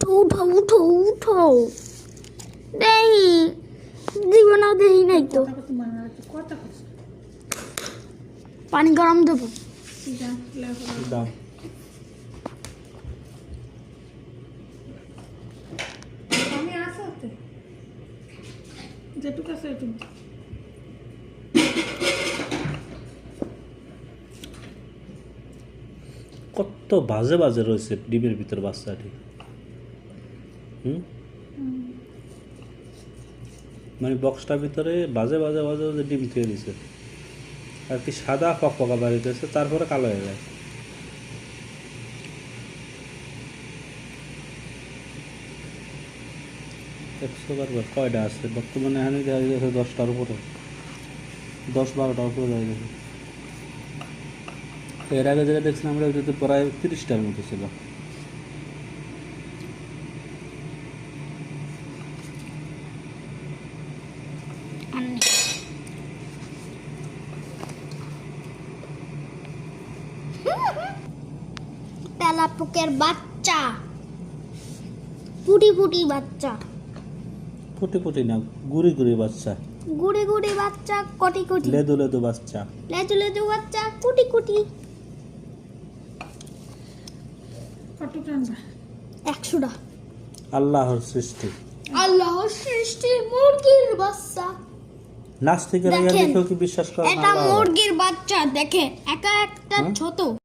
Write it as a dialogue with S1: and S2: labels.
S1: উঠো উঠো উঠো উঠো দেই জীবন দেই নাই তো পানি গরম দেবো
S2: দাও
S3: আমি আসতে যেটুকু আছে এটুকু
S2: কত বাজে বাজে রয়েছে ডিমের ভিতর বাচ্চাটি মানে বক্সটার ভিতরে বাজে বাজে বাজে বাজে ডিম খেয়ে দিছে আর কি সাদা পকপকা বাড়িতেছে তারপরে কালো হয়ে যায় একশো বারবার কয়টা আছে বর্তমানে এখানে দেখা যাচ্ছে 10টার উপরে 10-12টার উপরে দেখা গেছে এর আগে যেটা দেখছিলাম আমরা ওইটাতে প্রায় 30টার মতো ছিল
S1: তেলাপোকের বাচ্চা পুটি পুটি বাচ্চা
S2: ফুটি ফুটি না গুড়ি গুড়ি বাচ্চা
S1: গুড়ি গুড়ি বাচ্চা কোটি কোটি
S2: লেদু লেদু বাচ্চা
S1: লেজু লেজু বাচ্চা কুটি কুটি
S3: কত টানবা
S1: 100টা
S2: আল্লাহর সৃষ্টি
S1: আল্লাহর সৃষ্টি মুরগির বাচ্চা
S2: নাস্তিকেরা
S1: দেখেন,
S2: দেখেও কি বিশ্বাস করে না
S1: এটা
S2: আল্লাহ?
S1: মুরগির বাচ্চা দেখেন একা একটা ছোট